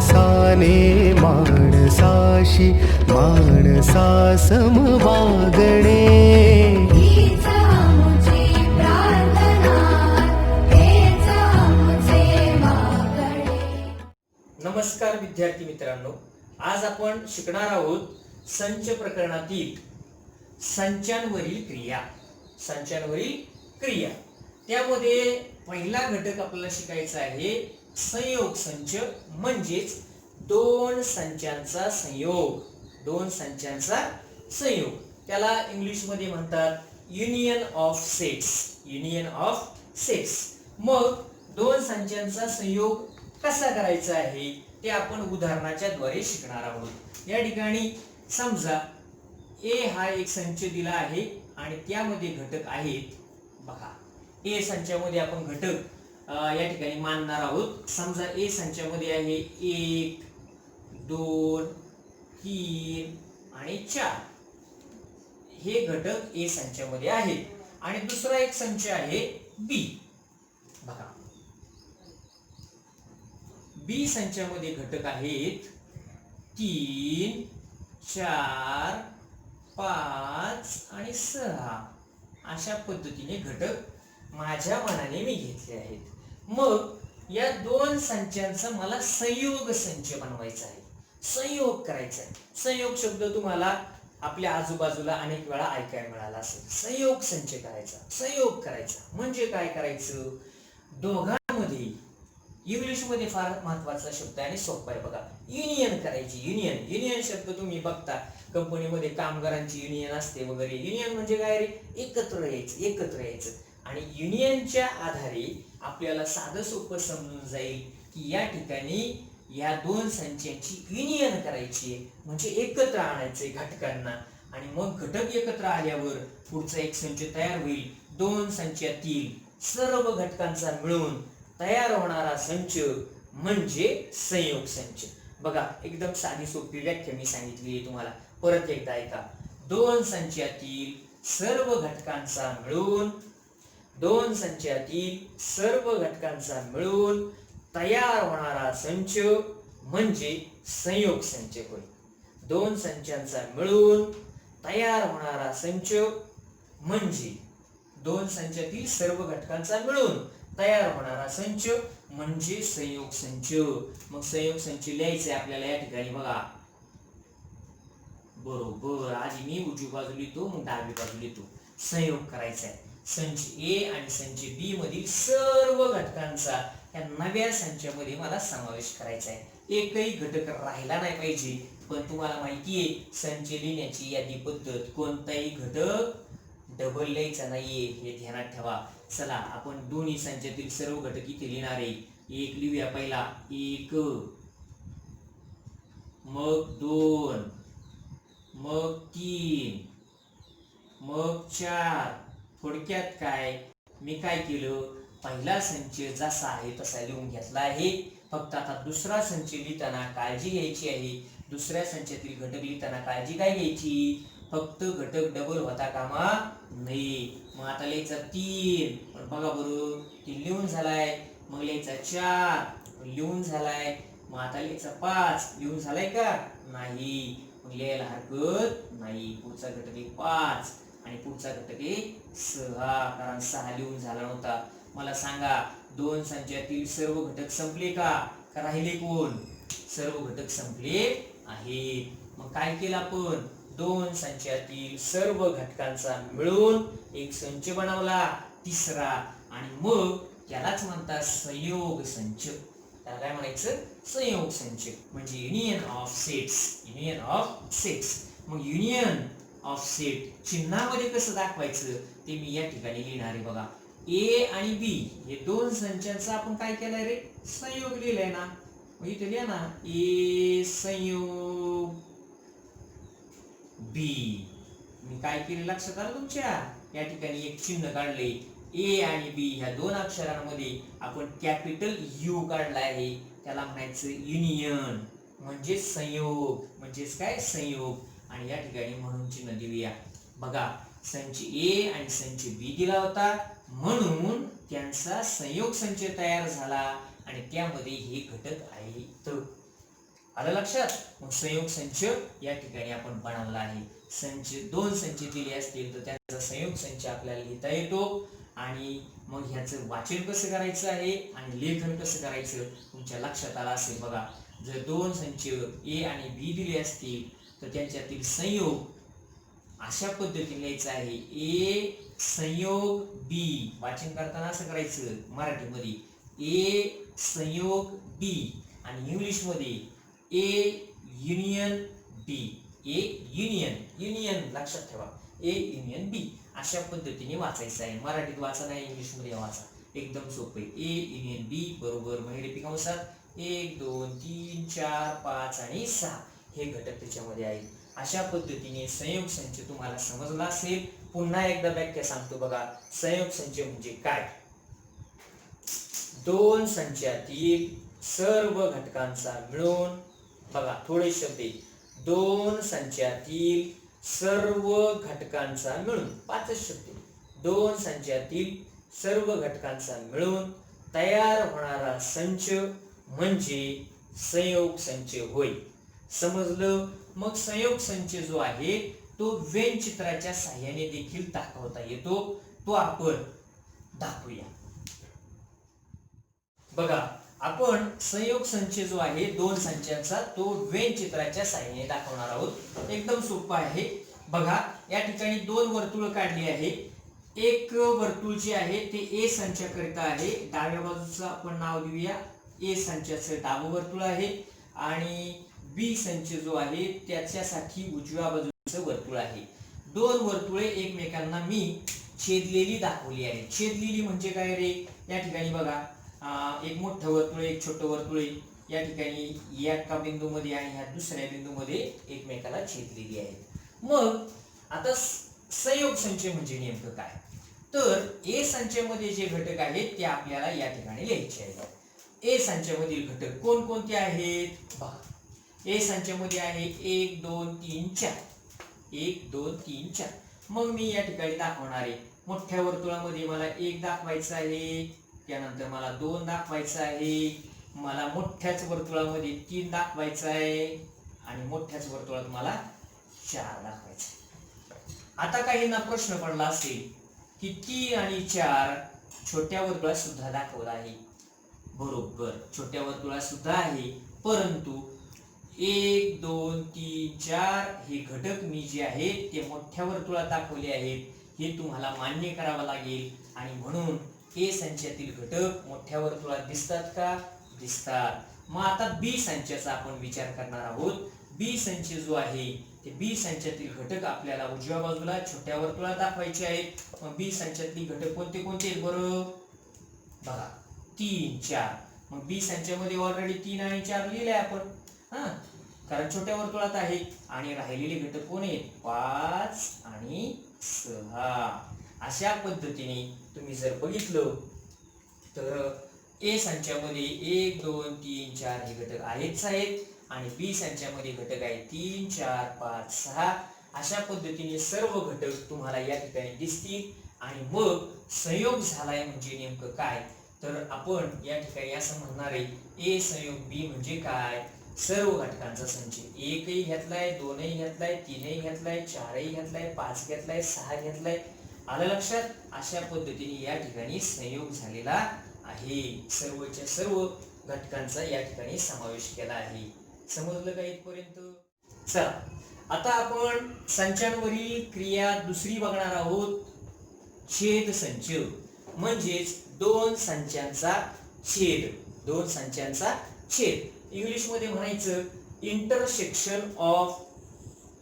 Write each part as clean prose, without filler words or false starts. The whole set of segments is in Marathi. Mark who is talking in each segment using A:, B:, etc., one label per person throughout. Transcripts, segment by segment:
A: माणसाने माणसाशी माणसा सम वागणे.
B: हीच आमुची प्रार्थना, हेच आमुचे मागणे.
C: नमस्कार विद्यार्थी मित्रांनो, आज आपण शिकणार आहोत संच प्रकरणातील संचांवरील क्रिया. संचांवरील क्रिया त्यामध्ये पहिला घटक आपल्याला शिकायचा आहे संयोग संच, म्हणजेच दोन संचांचा संयोग. दोन संचांचा संयोग त्याला इंग्लिश मध्ये म्हणतात union of sets. Union of sets. मग दोन संचांचा संयोग कसा करायचा आहे ते आपण उदाहरणाच्या द्वारे शिकणार आहोत. या ठिकाणी समजा ए हा एक संच दिला आहे आणि त्यामध्ये घटक आहेत. बघा, ए संचामध्ये आपण घटक या ठिकाणी मानणार आहोत. समजा ए संचामध्ये आहे 1 2 3 आणि 4 हे घटक ए संचामध्ये आहेत. आणि दुसरा एक संच आहे बी. बघा, बी संचामध्ये घटक आहेत 3 4 5 आणि 6. अशा पद्धतीने घटक माझ्या मनाने मी घेतले आहेत. मग या दोन संचांचा मला संयोग संच बनवायचा आहे, संयोग करायचा आहे. संयोग शब्द तुम्हाला आपल्या आजूबाजूला अनेक वेळा ऐकायला मिळाला असेल. संयोग संच करायचा, संयोग करायचा म्हणजे काय करायचं? दोघांमध्ये इंग्लिश मध्ये फार महत्वाचा शब्द आहे आणि सोपा आहे. बघा, युनियन करायची. युनियन युनियन शब्द तुम्ही बघता कंपनीमध्ये कामगारांची युनियन असते वगैरे. युनियन म्हणजे काय रे? एकत्र यायचं, एकत्र यायचं. आणि युनियनच्या आधारे आपल्याला साधं सोपं समजून जाईल की या ठिकाणी या दोन संचांची युनियन करायची, म्हणजे एकत्र आणायचे घटकांना. आणि मग घटक एकत्र आल्यावर पुढचा एक संच तयार होईल. दोन संचातील सर्व घटकांचा मिळून तयार होणारा संच म्हणजे संयोग संच. बघा, एकदम साधी सोपी व्याख्या मी सांगितली आहे तुम्हाला. परत एकदा ऐका. दोन संचातील सर्व घटकांचा मिळून, दोन संचातील सर्व घटकांचा मिळून तयार होणारा संच म्हणजे संयोग संच होय. दोन संचांचा मिळून तयार होणारा संच म्हणजे दोन संचातील सर्व घटकांचा मिळून तयार होणारा संच म्हणजे संयोग संच. मग संयोग संच लिहायचे आपल्याला या ठिकाणी. बघा, बरोबर आधी मी उजवी बाजू लिहितो, मग डावी बाजू लिहितो. संयोग करायचा आहे संच ए आणि संच बी मधील सर्व घटकांचा या नव्या संचामध्ये मला समावेश करायचा आहे. एकही घटक राहिला नाही पाहिजे. पण तुम्हाला माहिती आहे संच लिहिण्याची यादी पद्धत, कोणताही घटक डबल लिहायचा नाहीये हे ध्यानात ठेवा. चला, आपण दोन्ही संचातील सर्व घटक इथे लिहिणार आहे. एक लिहूया. पहिला 1, मग 2, मग 3, मग 4. थोडक्यात काय, मी काय केलं, पहिला संच जसा आहे तसा लिहून घेतला आहे. फक्त आता दुसरा संच लिहिताना काळजी घ्यायची आहे. दुसऱ्या संचातील घटक लिहिताना काळजी काय घ्यायची? फक्त घटक डबल होता कामा नाही. मग आता लिहायचा 3, पण बघा बरं 3 लिहून झालाय. मग लिहायचा 4 लिहून झालाय. मग आता लिहायचा 5 लिहून झालाय का? नाही. मग लिहायला हरकत नाही. पुढचा घटक आहे 5 आणि पुढचा घटक आहे 6, कारण 6 लिहून झाला नव्हता. मला सांगा, दोन संचातील सर्व घटक संपले का राहिले कोण? सर्व घटक संपले आहेत. मग काय केलं आपण? दोन संचातील सर्व घटकांचा मिळून एक संच बनवला, तिसरा. आणि मग त्यालाच म्हणतात संयोग संच. त्याला काय म्हणायचं? संयोग संच म्हणजे union of sets. Union of sets. मग युनियन ऑफ सेट चिन्हामध्ये कसं दाखवायचं ते मी या ठिकाणी लिहिणार आहे. बघा, ए आणि बी हे दोन संचांचा आपण काय केलंय रे? संयोग लिहिलाय ना. मग इथे लिहा ना, ए संयोग बी. मी काय केले लक्षात आलं तुमच्या? या ठिकाणी एक चिन्ह काढले. ए आणि बी ह्या दोन अक्षरांमध्ये आपण कॅपिटल यू काढला आहे. त्याला म्हणायचं युनियन म्हणजे संयोग. म्हणजेच काय? संयोग. आणि या ठिकाणी म्हणून चिन्ह देऊया. बघा, संच ए आणि संच बी दिला होता, म्हणून त्यांचा संयोग संच तयार झाला आणि त्यामध्ये हे घटक आहेत. आलं लक्षात? मग संयोग संच या ठिकाणी आपण बनवला आहे. संच दोन संच दिले असतील तर त्यांचा संयोग संच आपल्याला लिहिता येतो. आणि मग ह्याचं वाचन कसं करायचं आहे आणि लेखन कसं करायचं तुमच्या लक्षात आलं असेल. बघा, जर दोन संच ए आणि बी दिले असतील तर त्यांच्यातील संयोग अशा पद्धतीने लिहायचं आहे. ए संयोग बी. वाचन करताना असं करायचं मराठीमध्ये, ए संयोग बी, आणि इंग्लिश मध्ये ए युनियन बी. ए युनियन लक्षात ठेवा, ए युनियन बी अशा पद्धतीने वाचायचं आहे. मराठीत वाचा नाही, इंग्लिश मध्ये वाचा, एकदम सोपे. ए युनियन बी बरोबर महिरपी कंसात 1 2 3 4 5 आणि 6 हे घटक त्याच्यामध्ये आहेत. अशा पद्धतीने संयोग संच तुम्हाला समजला असेल. पुन्हा एकदा व्याख्या सांगतो बघा. संयोग संच म्हणजे काय? दोन संचातील सर्व घटकांचा मिळून, बघा थोडे शब्द, दोन संचातील सर्व घटकांचा मिळून, 5 शब्द, दोन संचातील सर्व घटकांचा मिळून तयार होणारा संच म्हणजे संयोग संच होय. समजलं? मग संयोग संच जो आहे तो व्यंगचित्राच्या साहाय्याने देखील दाखवता येतो. तो आपण दाखवूया. बघा, आपण संयोग संच जो आहे दोन संचांचा तो व्यंगचित्राच्या साहाय्याने दाखवणार आहोत. एकदम सोपं आहे. बघा, या ठिकाणी दोन वर्तुळ काढली आहे. एक वर्तुळ जे आहे ते ए संचाकरिता आहे. डाव्या बाजूचं आपण नाव देऊया, ए संचाचं डावं वर्तुळ आहे, आणि बी संच जो आहे त्याच्यासाठी उजव्या बाजूचं वर्तुळ आहे. दोन वर्तुळे एकमेकांना मी छेदलेली दाखवली आहे. छेदलेली म्हणजे काय रे? या ठिकाणी बघा, एक मोठं वर्तुळ एक छोटं वर्तुळ या ठिकाणी एका बिंदूमध्ये आणि ह्या दुसऱ्या बिंदूमध्ये एकमेकाला छेदलेली आहे. मग आता संयोग संच म्हणजे नेमकं काय? तर ए संचामध्ये जे घटक आहेत ते आपल्याला या ठिकाणी लिहायचे आहेत. ए संचामधील घटक कोणकोणते आहेत? पहा, ए संचामध्ये आहे 1 2 3 4, 1 2 3 4. मग मी या ठिकाणी दाखवणार आहे. मोठ्या वर्तुळामध्ये मला 1 दाखवायचं आहे, त्यानंतर मला 2 दाखवायचं आहे, मला मोठ्याच वर्तुळामध्ये 3 दाखवायचं आहे, आणि मोठ्याच वर्तुळात मला 4 दाखवायचं आहे. आता काहींना प्रश्न पडला असेल की 3 आणि 4 छोट्या वर्तुळात सुद्धा दाखवला आहे. बरोबर, छोट्या वर्तुळात सुद्धा आहे, परंतु 1 2 3 4 हे घटक मी जे आहेत ते मोठ्या वर्तुळात दाखवले आहेत. हे तुम्हाला मान्य करावं लागेल. आणि म्हणून ए संचातील घटक मोठ्या वर्तुळात दिसतात का? दिसतात. मग आता बी संचाचा आपण विचार करणार आहोत. बी संच जो आहे ते बी संचातील घटक आपल्याला उजव्या बाजूला छोट्या वर्तुळात दाखवायचे आहेत. मग बी संचातील घटक कोणते कोणते आहेत बरं? बघा, 3 4. मग बी संचामध्ये ऑलरेडी 3 आणि 4 लिहिले आपण, कारण छोट्या वर्तुळात आहे. आणि राहिलेले घटक कोण आहेत? 5 आणि 6. अशा पद्धतीने तुम्ही जर बघितलं तर ए संचामध्ये 1 2 3 4 हे घटक आहेच आहेत, आणि बी संचामध्ये घटक आहेत 3 4 5 6. अशा पद्धतीने सर्व घटक तुम्हाला या ठिकाणी दिसतील. आणि मग संयोग झालाय म्हणजे नेमकं काय? तर आपण या ठिकाणी असं म्हणणार आहे, ए संयोग बी म्हणजे काय? सर्व घटकांचा संच. 1ही घेतलाय, 2ही घेतलाय, 3ही घेतलाय, 4ही घेतलाय, 5 घेतलाय, 6 घेतलाय. आलं लक्षात? अशा पद्धतीने या ठिकाणी संयोग झालेला आहे. सर्वच्या सर्व घटकांचा या ठिकाणी समावेश केला आहे. समजलं का इथपर्यंत? चला, आता आपण संचांवरील क्रिया दुसरी बघणार आहोत. छेद संच म्हणजेच दोन संचांचा छेद. दोन संचांचा छेद. इंग्लिश मध्ये म्हणायचं intersection of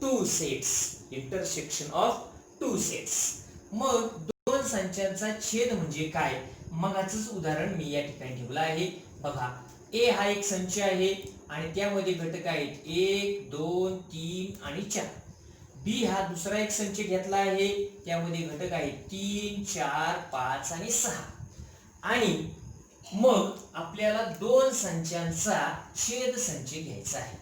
C: two sets. Intersection of two sets. मग दोन संचांचा छेद म्हणजे काय? मगाचंच उदाहरण मी या ठिकाणी ठेवलं आहे. बघा, ए हा एक संच आहे आणि त्यामध्ये घटक आहेत 1 2 3 आणि 4. बी हा दुसरा एक संच घेतला आहे, त्यामध्ये घटक आहेत 3 4 5 आणि 6. आणि मग आपल्याला दोन संचांचा छेद संच घ्यायचा आहे.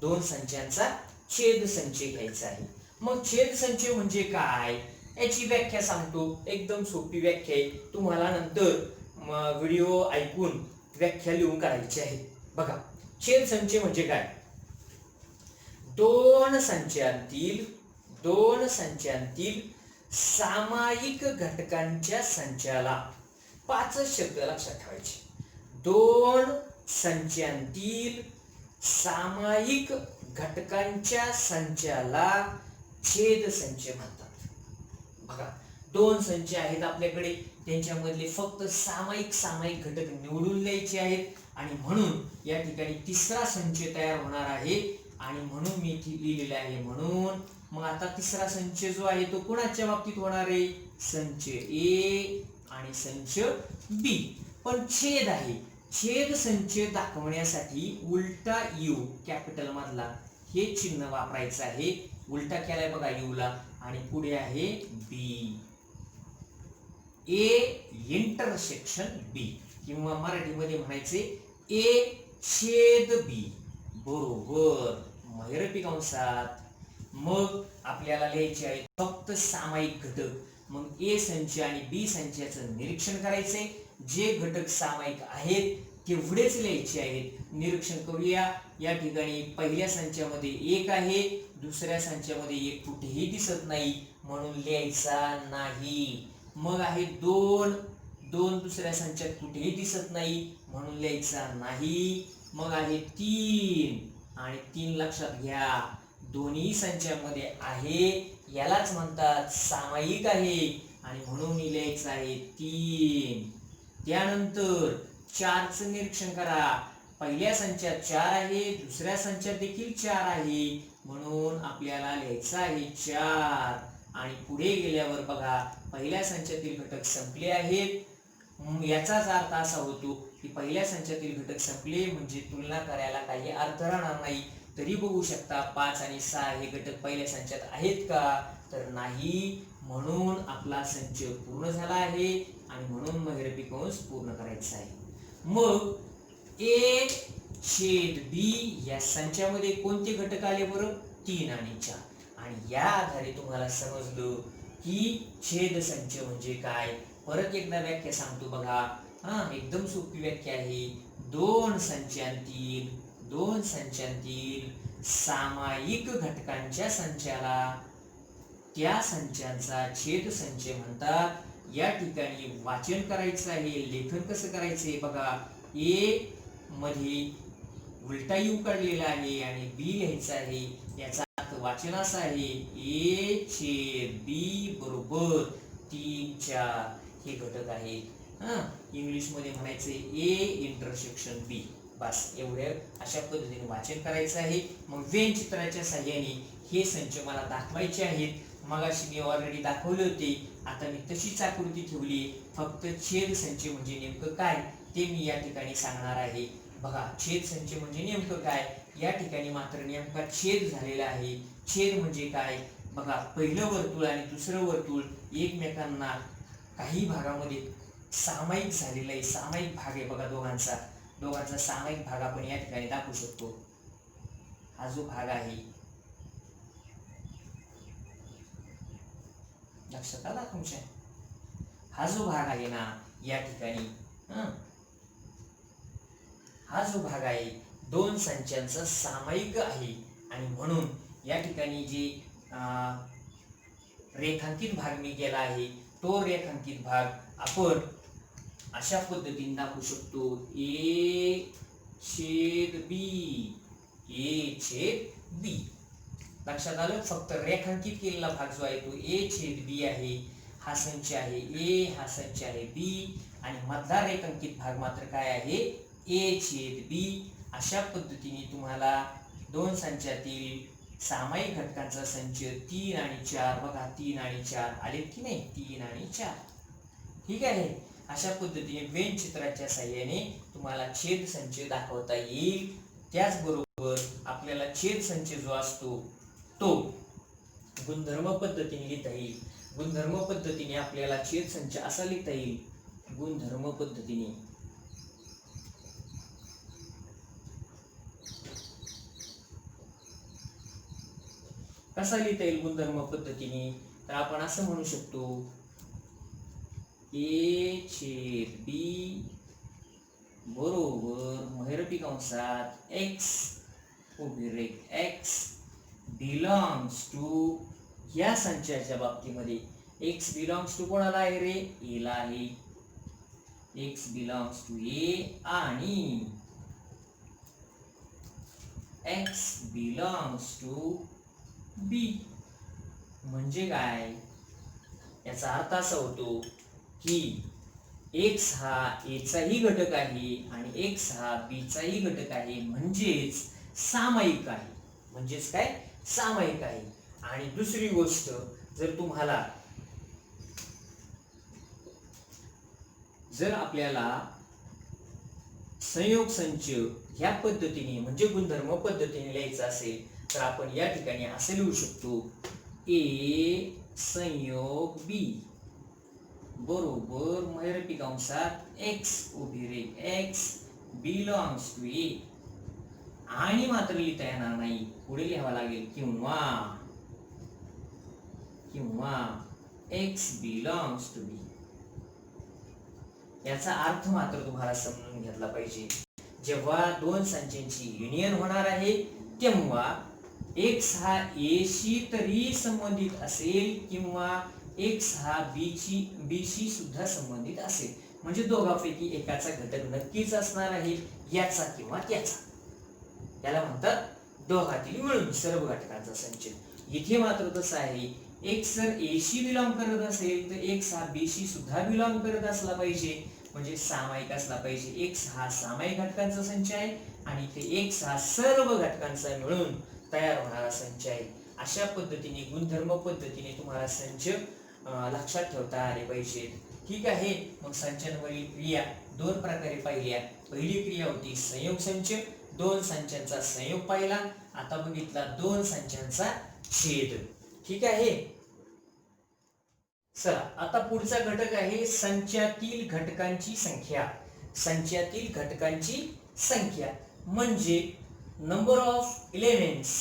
C: दोन संचांचा छेद संच घ्यायचा आहे. मग छेद संच म्हणजे काय याची व्याख्या सांगतो. एकदम सोपी व्याख्या आहे. तुम्हाला नंतर व्हिडिओ ऐकून व्याख्या लिहून काढायची आहे. बघा, छेद संच म्हणजे काय? दोन संचांतील सामायिक घटकांच्या संचाला 5 शब्द लक्षात ठेवायचे. दोन संचांतील सामायिक घटकांच्या संचाला छेद संच म्हणतात. बघा, 2 संच आहेत आपल्याकडे, त्यांच्यामधले फक्त सामायिक घटक निवडून लिहायचे आहेत आणि म्हणून या ठिकाणी तिसरा संच तयार होणार आहे आणि म्हणून मी इथे लिहिलेले आहे. म्हणून मग आता तिसरा संच जो आहे तो कोणाच्या बाबतीत होणार आहे? संच ए आणि संच बी. पण छेद आहे, छेद संच दाखवण्यासाठी उलटा यू कॅपिटल मधला हे चिन्ह वापरायचं आहे. उलटा केलाय बघा यू ला आणि पुढे आहे बी. ए इंटरसेक्शन बी किंवा मराठीमध्ये म्हणायचे ए छेद बी बरोबर महिरपी कंसात. मग आपल्याला लिहायचे आहे फक्त सामायिक घटक. मग ए संच आणि बी संचाचं निरीक्षण करायचंय. जे घटक सामायिक आहेत तेवढेच लिहायचे आहेत. निरीक्षण करूया. या ठिकाणी पहिल्या संचामध्ये 1 आहे, दुसऱ्या संचामध्ये 1 कुठेही दिसत नाही म्हणून लिहायचा नाही. मग आहे 2 दुसऱ्या संचात कुठेही दिसत नाही म्हणून लिहायचा नाही. मग आहे 3 आणि 3 लक्षात घ्या दोन्ही संचामध्ये आहे, यालाच म्हणतात सामायिक आहे आणि म्हणून लिहायचं आहे 3. त्यानंतर 4चं निरीक्षण करा. पहिल्या संचात 4 आहे, दुसऱ्या संचात देखील 4 आहे म्हणून आपल्याला लिहायचं आहे 4. आणि पुढे गेल्यावर बघा पहिल्या संचातील घटक संपले आहेत. याचाच अर्थ असा होतो की पहिल्या संचातील घटक संपले म्हणजे तुलना करायला काही अर्थ राहणार नाही. तरी बघू शकता 5 आणि 6 हे घटक पहिल्या संचात आहेत का? तर नाही. म्हणून आपला संच पूर्ण झाला आहे आणि म्हणून महिरपी कंस पूर्ण करायचा आहे. मग ए छेद बी या संचामध्ये कोणते घटक आले बरं? 3 आणि 4. आणि या आधारे तुम्हाला समजलं की छेद संच म्हणजे काय. परत एकदा व्याख्या सांगतो बघा. एकदम सोपी व्याख्या आहे. दोन संचांतील सामायिक घटकांच्या संचाला त्या संचांचा छेद संच म्हणतात. या ठिकाणी वाचन करायचं आहे. लेखन कसं करायचंय बघा. ए मध्ये उलटा यू काढलेला आहे आणि बी लिहायचा आहे. याचा अर्थ वाचन असं आहे ए छेद बी बरोबर 3, 4 हे घटक आहेत. इंग्लिश मध्ये म्हणायचे ए इंटरसेक्शन बी. बस एवढे अशा पद्धतीने वाचन करायचं आहे. मग वेन चित्राच्या साहाय्याने हे संच मला दाखवायचे आहेत. मगाशी मी ऑलरेडी दाखवले होते. आता मी तशीच आकृती ठेवली. फक्त छेद संच म्हणजे नेमकं काय ते मी या ठिकाणी सांगणार आहे. बघा छेद संच म्हणजे नेमकं काय. या ठिकाणी मात्र नेमका छेद झालेला आहे. छेद म्हणजे काय बघा. पहिलं वर्तुळ आणि दुसरं वर्तुळ एकमेकांना काही भागामध्ये सामायिक झालेला आहे. सामायिक भाग आहे बघा दोघांचा सामायिक भाग आपण या ठिकाणी दाखवू शकतो. हा जो भाग आहे लक्षात आला तुमच्या. हा जो भाग आहे ना या ठिकाणी हा जो भाग आहे 2 संचांचा सामायिक आहे आणि म्हणून या ठिकाणी जे रेखांकित भाग मी केला आहे तो रेखांकित भाग आपण अशा पद्धतीने दाखवू शकतो. ए छेद बी. लक्षात आलं. फक्त रेखांकित केलेला भाग जो आहे तो ए छेद बी आहे. हा संच आहे ए, हा संच आहे बी आणि मधला रेखांकित भाग मात्र काय आहे ए छेद बी. अशा पद्धतीने तुम्हाला 2 संचातील सामायिक घटकांचा संच 3 आणि 4 बघा 3 आणि 4 आलेत की नाही. 3 आणि 4 ठीक आहे. अशा पद्धतीने वेन चित्राच्या साहाय्याने तुम्हाला छेद संच दाखवता येईल. त्याचबरोबर आपल्याला छेद संच जो असतो तो गुणधर्म पद्धतीने लिहिता येईल. गुणधर्म पद्धतीने आपल्याला छेद संच असा लिहिता येईल. गुणधर्म पद्धतीने कसा लिहिता येईल गुणधर्म पद्धतीने. तर आपण असं म्हणू शकतो ए छेद बी बरोबर महिरपी कंसात एक्स उभी रेघ एक्स बिलॉंग्स टू या संचाच्या बाबतीमध्ये एक्स बिलॉंग्स टू कोणाला आहे रे? ए ला आहे. एक्स बिलॉंग्स टू ए आणि एक्स बिलॉंग्स टू बी. म्हणजे काय? याचा अर्थ असा होतो की एक्स हा ए चाही घटक आहे आणि एक्स हा बी चाही घटक आहे, म्हणजेच सामायिक आहे. म्हणजेच काय? सामायिक आहे. आणि दुसरी गोष्ट, जर आपल्याला संयोग संच ह्या पद्धतीने म्हणजे गुणधर्म पद्धतीने लिहायचा असेल तर आपण या ठिकाणी असे लिहू शकतो, ए संयोग बी बरोबर महिरपी कंसात एक्स उभी रेघ एक्स बिलॉंग्स टू ए. आणि मात्र लिहिता येणार नाही, पुढे लिहावं लागेल किंवा एक्स बिलॉंग्स टू बी. याचा अर्थ मात्र तुम्हाला समजून घेतला पाहिजे. जेव्हा दोन संचांची युनियन होणार आहे तेव्हा एक्स हा ए शी तरी संबंधित असेल किंवा एक्स हा बी शी सुद्धा संबंधित असेल. म्हणजे दोघांपैकी एकाचा घटक नक्कीच असणार आहे, याचा किंवा त्याचा. याला म्हणतात दोघातील मिळून सर्व घटकांचा संच. इथे मात्र तसं आहे, एक्स जर ए शी बिलॉंग करत असेल तर एक्स हा बी शी सुद्धा बिलॉंग करत असला पाहिजे, म्हणजे सामायिक असला पाहिजे. एक्स हा सामायिक घटकांचा संच आहे आणि इथे एक्स हा सर्व घटकांचा मिळून तयार होणारा संच आहे. अशा पद्धतीने गुणधर्म पद्धतीने तुम्हाला संच लक्षात ठेवता आले पाहिजेत. ठीक आहे. मग संचांवरील क्रिया दोन प्रकारे पाहिल्या. पहिली क्रिया होती संयोग संच, दोन संचांचा संयोग पाहिला. आता बघितला दोन संचांचा छेद. ठीक आहे. चला आता पुढचा घटक आहे संचातील घटकांची संख्या. संचातील घटकांची संख्या म्हणजे number of elements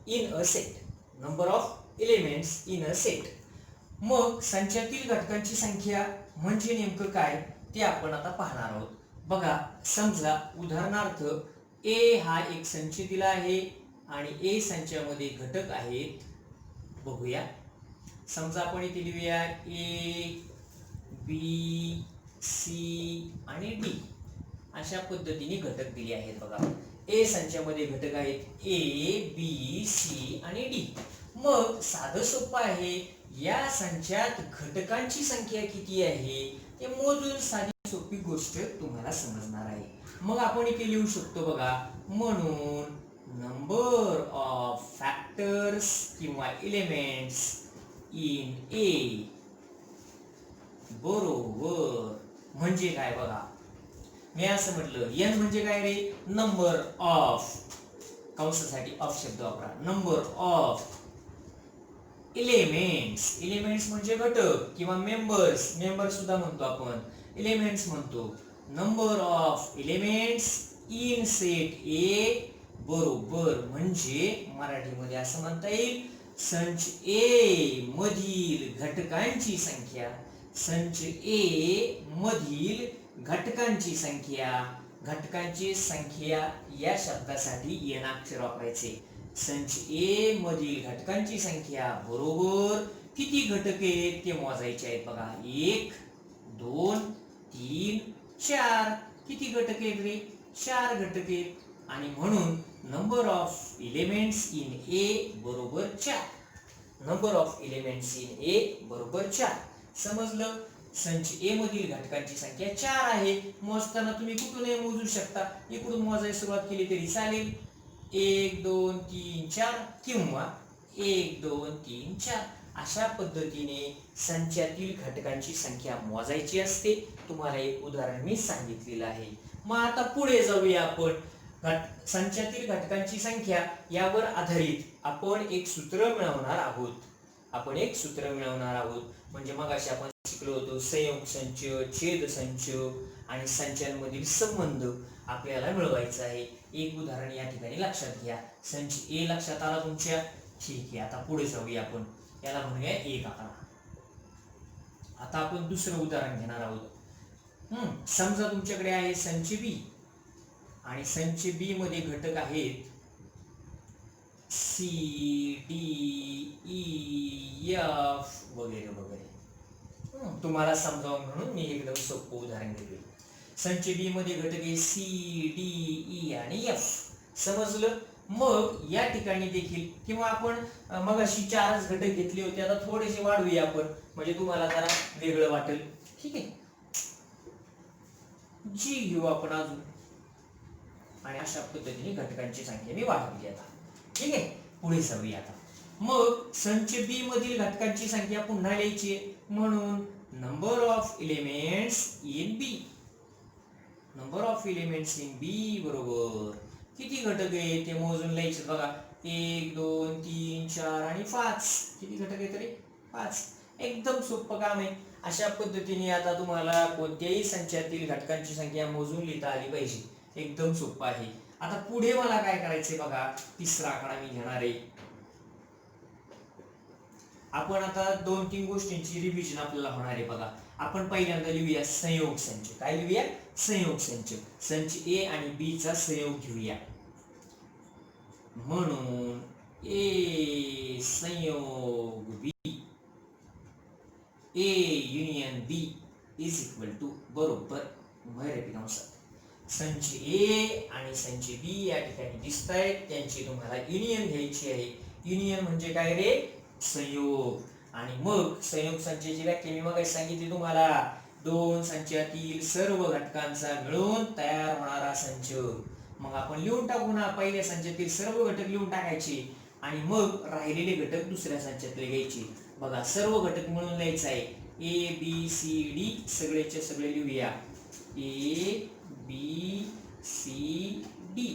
C: in a set. Number of elements in a set. मग संचातील घटकांची संख्या म्हणजे नेमकं काय ते आपण आता पाहणार आहोत. बघा, समजा उदाहरणार्थ ए हा एक संच दिला आहे आणि ए संचामध्ये घटक आहेत. बघूया. समजा आपण इथे लिहूया ए बी सी आणि डी अशा पद्धतीने घटक दिले आहेत. बघा, ए संचामध्ये घटक आहेत ए बी सी आणि डी. मग साधं सोपं आहे, या संचात घटकांची संख्या किती आहे ते मोजून साधी सोपी गोष्ट तुम्हाला समजणार आहे. मग आपण इथे लिहू शकतो बघा, म्हणून नंबर ऑफ फॅक्टर्स किंवा एलिमेंट्स इन ए बरोबर म्हणजे काय बघा, मी असं म्हटलं एन म्हणजे काय रे? नंबर ऑफ, कंसासाठी ऑफ शब्द वापरा. Number of elements. एलिमेंट्स म्हणजे घटक किंवा मेंबर्स. मेंबर सुद्धा म्हणतो आपण, एलिमेंट्स म्हणतो. Number of elements in set ए बरोबर म्हणजे मराठीमध्ये असं म्हणता येईल, संच ए मधील घटकांची संख्या. संच ए मधील घटकांची संख्या. घटकांची संख्या या शब्दासाठी एन अक्षर वापरायचे. संच ए मधील घटकांची संख्या बरोबर किती घटक आहेत ते मोजायचे आहेत. बघा, 1 2 3 4. किती घटक आहेत रे? 4 घटक आहेत. आणि म्हणून number of elements in A बरोबर 4. Number of elements in A बरोबर 4. समजलं? संच ए मधील घटकांची संख्या 4 आहे. मोजताना तुम्ही कुठूनही मोजू शकता. इकडून मोजायला सुरुवात केली तरी चालेल. 1 2 3 4 किंवा 1 2 3 4 अशा पद्धतीने संचातील घटकांची संख्या मोजायची असते. तुम्हाला एक उदाहरण मी सांगितलेलं आहे. मग आता पुढे जाऊया आपण. संचातील घटकांची संख्या यावर आधारित आपण एक सूत्र मिळवणार आहोत. म्हणजे मगाशी आपण शिकलो होतो संयोग संच, छेद संच आणि संचांमधील संबंध आपल्याला मिळवायचा आहे. एक उदाहरण या ठिकाणी लक्षात घ्या. संच ए लक्षात आला तुमच्या? ठीक आहे. आता पुढे जाऊया आपण. याला म्हणूया 1 आकडा. आता आपण दुसरं उदाहरण घेणार आहोत. समजा तुमच्याकडे आहे संच बी आणि संच बी मध्ये घटक आहेत सी डी ई एफ वगैरे वगैरे. तुम्हाला समजावून म्हणून मी एकदम सोपं उदाहरण दिले. संच बी मध्ये घटक आहे सी डी ई आणि एफ. समजलं. मग या ठिकाणी देखील किंवा आपण मगाशी 4च घटक घेतले होते, आता थोडेसे वाढवूया आपण म्हणजे तुम्हाला जरा वेगळं वाटेल. ठीक आहे. जी घेऊ आपण अजून आणि अशा पद्धतीने घटकांची संख्या मी वाढवली आता. ठीक आहे. पुढे जाऊया आता. मग संच बी मधील घटकांची संख्या पुन्हा लिहायची आहे म्हणून number of elements in B. Number of elements in B बरोबर किती घटक आहे ते मोजून लिहायचे बघा. 1 2 3 4 आणि 5. किती घटक आहेत रे? 5. एकदम सोपं काम आहे. अशा पद्धतीने आता तुम्हाला कोणत्याही संचातील घटकांची संख्या मोजून लिहिता आली पाहिजे. एकदम सोपं आहे. आता पुढे मला काय करायचंय बघा. तिसरा आकडा मी घेणार आहे. आपण आता 2-3 गोष्टींची रिव्हिजन आपल्याला होणार आहे बघा. आपण पहिल्यांदा लिहूया संयोग संच. काय लिहूया? संयोग संच. संच ए आणि बी चा संयोग घेऊया. म्हणून ए संयोग B, A union B is equal to बरोबर मराठी कंसात संच ए आणि संच बी या ठिकाणी दिसत आहेत, त्यांची तुम्हाला युनियन घ्यायची आहे. युनियन म्हणजे काय रे? संयोग. आणि मग संयोग संचाची व्याख्या मी मग सांगितली तुम्हाला. 2 संचातील सर्व घटकांचा मिळून तयार होणारा संच. मग आपण लिहून टाकू ना. पहिल्या संचातील सर्व घटक लिहून टाकायचे आणि मग राहिलेले घटक दुसऱ्या संचातले घ्यायचे. बघा सर्व घटक मिळून लिहायचं आहे. ए बी सी डी सगळेचे सगळे लिहूया. A B C D.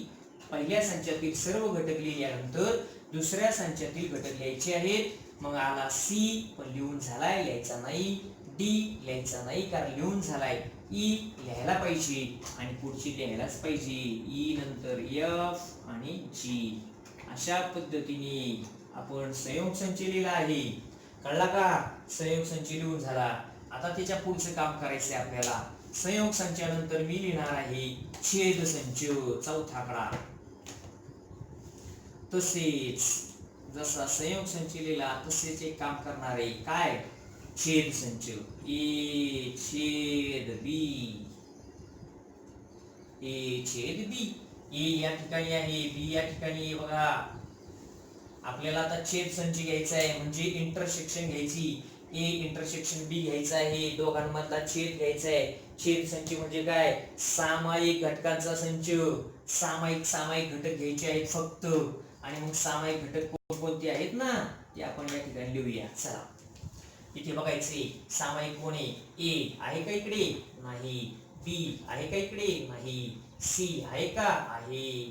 C: पहिल्या संचातील सर्व घटक लिहिल्यानंतर दुसऱ्या संचातील घटक लिहायचे आहेत. मग आला सी पण लिहून झालाय, लिहायचा नाही. डी लिहायचा नाही कारण लिहून झालाय. ई लिहायला पाहिजे आणि पुढची लिहायलाच पाहिजे. ई नंतर एफ आणि जी. अशा पद्धतीने आपण संयोग संच लिहिला आहे. कळला का? संयोग संच लिहून झाला. आता त्याच्या पुढचं काम करायचंय आपल्याला. संयोग संचानंतर मी लिहिणार आहे छेद संच, चौथा आकडा. तसेच जसा संयोग संच लिहिला तसेच एक काम करणार आहे. काय? छेद संच. ए छेद बी, ए छेद बी. ए या ठिकाणी आहे, बी या ठिकाणी आहे. बघा आपल्याला आता छेद संच घ्यायचा आहे म्हणजे इंटरसेक्शन घ्यायची. ए इंटरसेक्शन बी घ्यायचा आहे. दोघांमधला छेद घ्यायचा आहे. छेद संच म्हणजे काय? सामायिक घटकांचा संच. सामायिक घटक घ्यायचे आहेत फक्त. आणि मग सामायिक घटक कोणते आहेत ना ते आपण या ठिकाणी लिहूया. चला इथे बघायचे सामायिक कोण आहे? ए आहे का इकडे? नाही. बी आहे का इकडे? नाही. सी आहे का? आहे.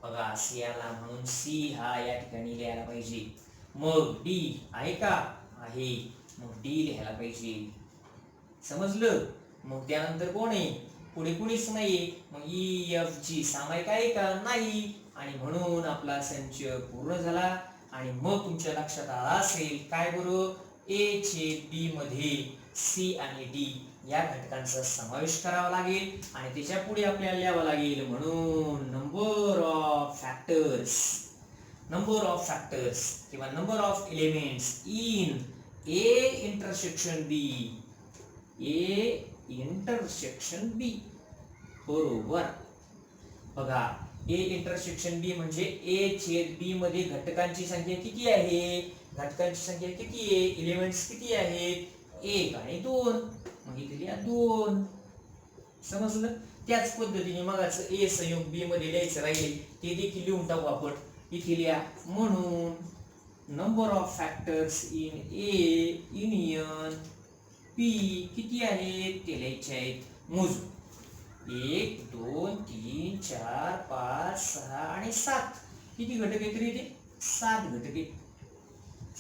C: बघा सी आला म्हणून सी हा या ठिकाणी लिहायला पाहिजे. मग डी आहे का? आहे. मग डी लिहायला पाहिजे. समजलं. मग त्यानंतर कोण आहे? पुढे कुणीच नाहीये. मग ई एफ जी सामायिक आहे का? नाही. आणि म्हणून आपला संच पूर्ण झाला. आणि मग तुमच्या लक्षात आला असेल काय बरोबर? ए छेद बी मध्ये सी आणि डी या घटकांचा समावेश करावा लागेल आणि त्याच्या पुढे आपल्याला लिहावं लागेल म्हणून नंबर ऑफ फॅक्टर्स किंवा number of elements in A intersection B. A intersection B बरोबर. बघा ए इंटरसेक्शन बी म्हणजे ए छेद बी मध्ये घटकांची संख्या किती आहे? घटकांची संख्या किती आहे? एलिमेंट्स किती आहेत? 1 आणि 2. मग इथे लिहा 2. समजलं. त्याच पद्धतीने मगाच ए संयोग बी मध्ये लिहायचं राहिले ते देखील लिहून टाकू आपण. इथे लिहा म्हणून number of factors in A union P किती आहेत ते लिहायचे आहेत. मोजू. 1 2 3 4 5 6 आणि 7. किती घटक आहेत रे इथे? 7 घटक आहेत.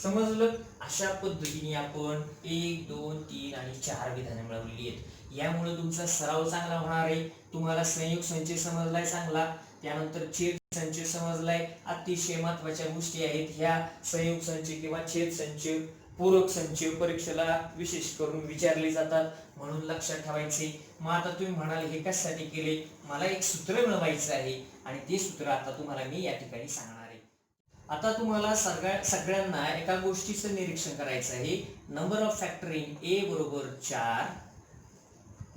C: समजलं. अशा पद्धतीने आपण 1 2 3 आणि 4 विधाने मिळवली आहेत. यामुळे तुमचा सराव चांगला होणार आहे. तुम्हाला संयोग संच समजलाय चांगला. त्यानंतर छेद संच समजलाय. अतिशय महत्वाच्या गोष्टी आहेत ह्या. संयोग संच किंवा छेद संच, पूरक संच परीक्षेला विशेष करून विचारले जातात म्हणून लक्षात ठेवायचे. मग आता तुम्ही म्हणाल हे कशासाठी केले? मला एक सूत्र मिळवायचं आहे आणि ते सूत्र आता तुम्हाला मी या ठिकाणी सांगणार आहे. आता तुम्हाला सगळ्यांना एका गोष्टीचं निरीक्षण करायचं आहे. Number of factor in A बरोबर 4,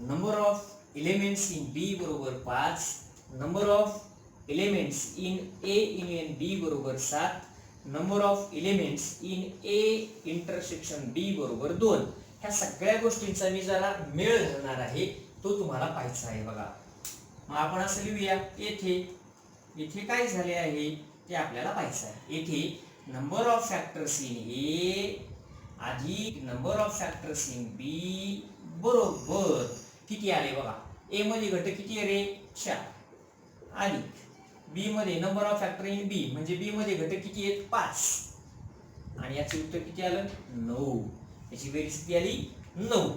C: number of elements in B बरोबर 5, number of elements in A union B बरोबर 7, number of elements in A intersection B बरोबर 2. ह्या सगळ्या गोष्टींचा मी जरा मेळ घालणार आहे, तो तुम्हाला पाहायचा आहे. बघा, मग आपण असं लिहूया. येथे काय झाले आहे ते आपल्याला पाहायचं आहे. येथे number of factors in A अधिक number of factors in B बरोबर किती आले बघा. ए मध्ये घटक किती आहे रे? 4, अधिक बी मध्ये नंबर ऑफ फॅक्टर इन बी म्हणजे बी मध्ये घटक किती आहेत? 5, आणि याचे उत्तर किती आलं? 9. याची बेरीज किती आली? 9.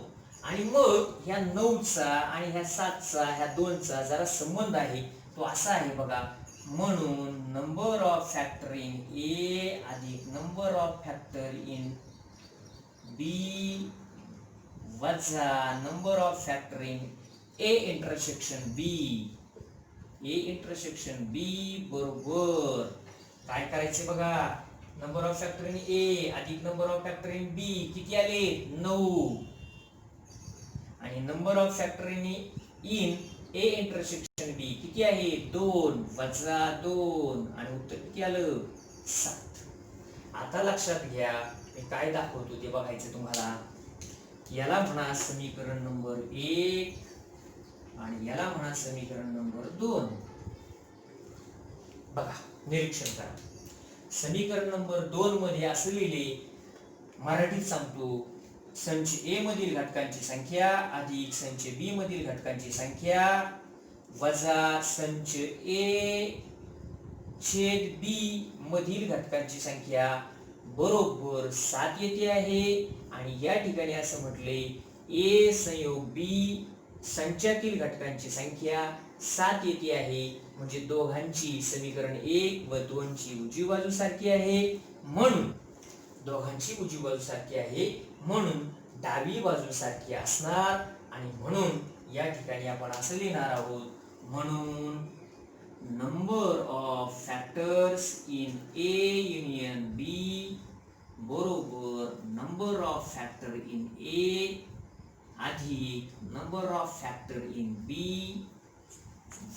C: आणि मग ह्या 9चा आणि ह्या 7चा ह्या 2चा जरा संबंध आहे, तो असा आहे बघा. म्हणून number of factor in A अधिक number of factor in B वजा number of factor in A intersection B. A intersection B बरोबर काय करायचे बघा. Number of factor in A अधिक number of factor in B किती आले? 9. आणि number of factor in A intersection B किती आहे? 2 वजा 2, आणि उत्तर किती आलं? 7. आता लक्षात घ्या, मी काय दाखवतो ते बघायचं तुम्हाला. याला म्हणा समीकरण नंबर 1 आणि याला म्हणा समीकरण नंबर 2. बघा, निरीक्षण करा. समीकरण नंबर 2 मध्ये असं लिहिले, मराठीत सांगतो. संच ए मधील घटकांची संख्या अधिक संच बी मधील घटकांची संख्या वजा संच ए छेद बी मधील घटकांची संख्या बरोबर 7 येते आहे. आणि या ठिकाणी असं म्हटले, ए संयोग बी संचातील घटकांची संख्या 7 येते आहे. म्हणजे दोघांची समीकरण 1 व 2 ची उजवी बाजू सारखी आहे, म्हणून दोघांची उजवी बाजू सारखी आहे, म्हणून डावी बाजू सारखी असणार. आणि म्हणून या ठिकाणी आपण असं लिहिणार आहोत. म्हणून number of factors in A union B बरोबर number of factor in A अधिक number of factor in B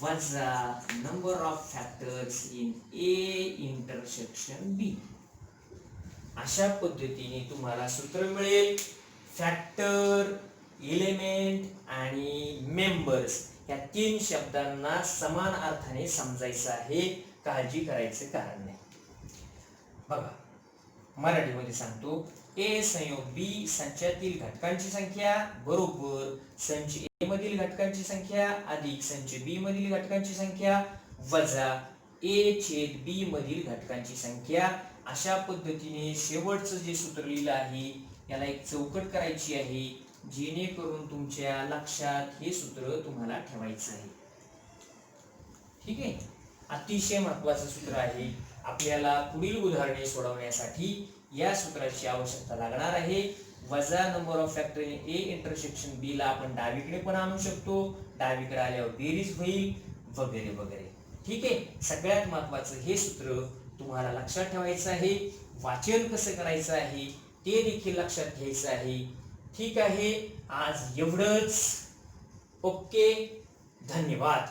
C: वजा number of factors in A intersection B. अशा पद्धतीने तुम्हाला सूत्र मिळेल. फॅक्टर, एलिमेंट आणि मेंबर्स या 3 शब्दांना समान अर्थाने समजायचं आहे, काळजी करायचं कारण नाही. बघा, मराठीमध्ये सांगतो. ए संयोग बी संचातील घटकांची संख्या बरोबर संच ए मधील घटकांची संख्या अधिक संच बी मधील घटकांची संख्या वजा ए छेद बी मधील घटकांची संख्या. अशा पद्धतीने शेवटचं जे सूत्र लिहिलं आहे याला एक चौकट करायची आहे, जेणेकरून तुमच्या लक्षात हे सूत्र तुम्हाला ठेवायचं आहे. ठीक आहे, अतिशय महत्वाचं सूत्र आहे. आपल्याला पुढील उदाहरणे सोडवण्यासाठी या सूत्राची आवश्यकता लागणार आहे. वजा number of factor in A intersection B ला आपण डावीकडे पण आणू शकतो, डावीकडे आल्यावर बेरीज होईल वगैरे वगैरे. ठीक आहे, सगळ्यात महत्वाचं हे सूत्र तुम्हाला लक्षात ठेवायचं आहे. वाचन कसं करायचं आहे ते देखील लक्षात घ्यायचं आहे. ठीक आहे, आज एवढंच. ओके, धन्यवाद.